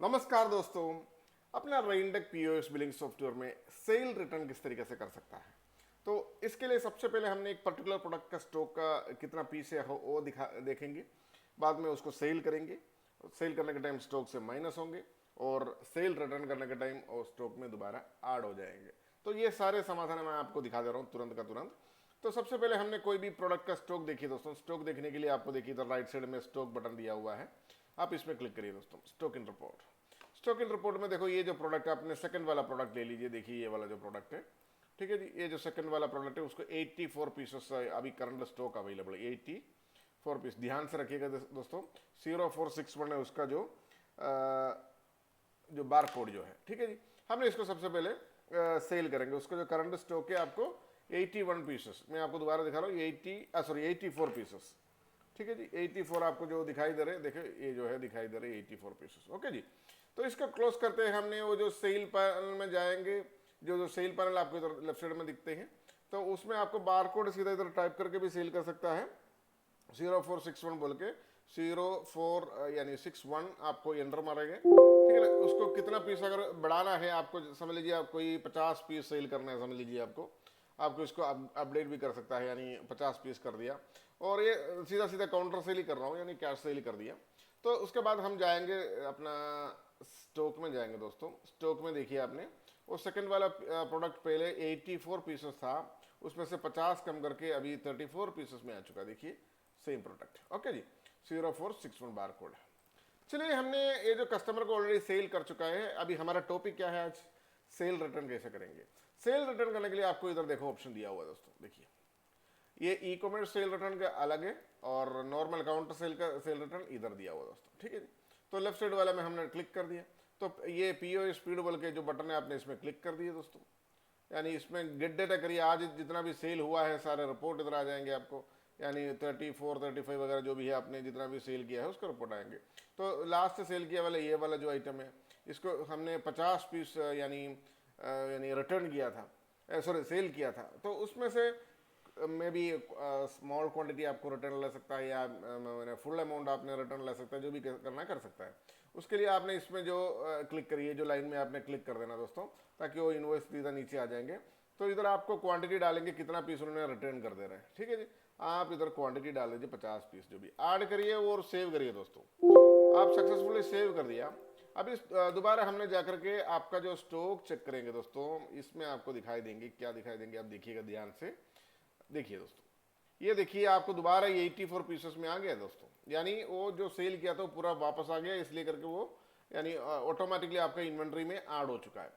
नमस्कार दोस्तों। अपना रेंटेक पीओएस बिलिंग सॉफ्टवेयर में सेल रिटर्न किस तरीके से कर सकता है, तो इसके लिए सबसे पहले हमने एक पर्टिकुलर प्रोडक्ट का स्टॉक का कितना पीस है वो देखेंगे। बाद में उसको सेल करेंगे। सेल करने के टाइम स्टॉक से माइनस होंगे और सेल रिटर्न करने के टाइम और स्टॉक में दोबारा ऐड हो जाएंगे। तो ये सारे समाधान मैं आपको दिखा दे रहा हूँ तुरंत का तुरंत। तो सबसे पहले हमने कोई भी प्रोडक्ट का स्टॉक देखिए दोस्तों। स्टॉक देखने के लिए आपको देखिए इधर राइट साइड में स्टॉक बटन दिया हुआ है, आप इसमें क्लिक करिए दोस्तों। Stock in report. Stock in report में देखो ये जो प्रोडक्ट है, आपने सेकंड वाला प्रोडक्ट ले लीजिए। देखिए ये वाला जो प्रोडक्ट है, ठीक है जी, ये जो सेकंड वाला प्रोडक्ट है उसको 84 पीसेस अभी करंट स्टॉक अवेलेबल है, 84 पीस। ध्यान से रखिएगा दोस्तों, 0461 है उसका जो बार कोड जो है, ठीक है जी। हमने इसको सबसे पहले सेल करेंगे। उसका जो करंट स्टॉक है आपको 81 पीसेस, मैं आपको दोबारा दिखा रहा हूँ, 84 पीसेस, ठीक है जी। 84 आपको जो दिखाई दे रहे, देखिए ये जो है दिखाई दे रहे 84 पीसेस, ओके जी। तो इसका क्लोज करते हैं हमने। वो जो सेल पैनल में जाएंगे, जो सेल पैनल आपको इधर लेफ्ट साइड में दिखते हैं, तो उसमें आपको बार कोड सीधा इधर टाइप करके भी सेल कर सकता है। 0461 बोल के 04 यानी 61 आपको एंटर मारेंगे, ठीक है ना। उसको कितना पीस अगर बढ़ाना है आपको, समझ लीजिए आप कोई 50 पीस सेल करना है, समझ लीजिए आपको इसको अपडेट भी कर सकता है, यानी 50 पीस कर दिया। और ये सीधा सीधा काउंटर सेल ही कर रहा हूँ, यानी कैश सेल ही कर दिया। तो उसके बाद हम जाएंगे अपना स्टॉक में जाएंगे दोस्तों। स्टॉक में देखिए आपने वो सेकंड वाला प्रोडक्ट पहले 84 पीसेस था, उसमें से 50 कम करके अभी 34 पीसेस में आ चुका है। देखिए सेम प्रोडक्ट, ओके जी। 0461 बार कोड है। चलिए, हमने ये जो कस्टमर को ऑलरेडी सेल कर चुका है। अभी हमारा टॉपिक क्या है आज? सेल रिटर्न कैसे करेंगे। सेल रिटर्न करने के लिए आपको इधर देखो ऑप्शन दिया हुआ है दोस्तों। देखिए ये ई कॉमर्स सेल रिटर्न का अलग है और नॉर्मल काउंटर सेल का सेल रिटर्न इधर दिया हुआ दोस्तों, ठीक है जी। तो लेफ्ट साइड वाला में हमने क्लिक कर दिया, तो ये पीओ स्पीड बोल के जो बटन है आपने इसमें क्लिक कर दिए दोस्तों। यानी इसमें गेट डेटा करिए, आज जितना भी सेल हुआ है सारे रिपोर्ट इधर आ जाएंगे आपको। यानी 34 35 वगैरह जो भी है आपने जितना भी सेल किया है उसका रिपोर्ट आएंगे। तो लास्ट सेल किया वाला ये वाला जो आइटम है, इसको हमने 50 पीस यानी रिटर्न किया था, सॉरी सेल किया था। तो उसमें से मे बी स्मॉल क्वांटिटी आपको रिटर्न ले सकता है, या फुल अमाउंट आपने रिटर्न ले सकता है, जो भी करना कर सकता है। उसके लिए आपने इसमें जो क्लिक करिए, जो लाइन में आपने क्लिक कर देना दोस्तों, ताकि वो इनवॉइस सीधा नीचे आ जाएंगे। तो इधर आपको क्वांटिटी डालेंगे, कितना पीस उन्होंने रिटर्न कर दे रहे हैं, ठीक है जी। आप इधर क्वांटिटी डाल दीजिए 50 पीस, जो भी ऐड करिए और सेव करिए दोस्तों। आप सक्सेसफुली सेव कर दिया। अब इस दोबारा हमने जाकर के आपका जो स्टॉक चेक करेंगे दोस्तों। इसमें आपको दिखाई देंगे, क्या दिखाई देंगे आप देखिएगा ध्यान से। देखिए दोस्तों, ये देखिए आपको दोबारा ये 84 पीसेस में आ गया दोस्तों। यानी वो जो सेल किया था वो पूरा वापस आ गया, इसलिए करके वो यानी ऑटोमेटिकली आपका इन्वेंट्री में ऐड हो चुका है।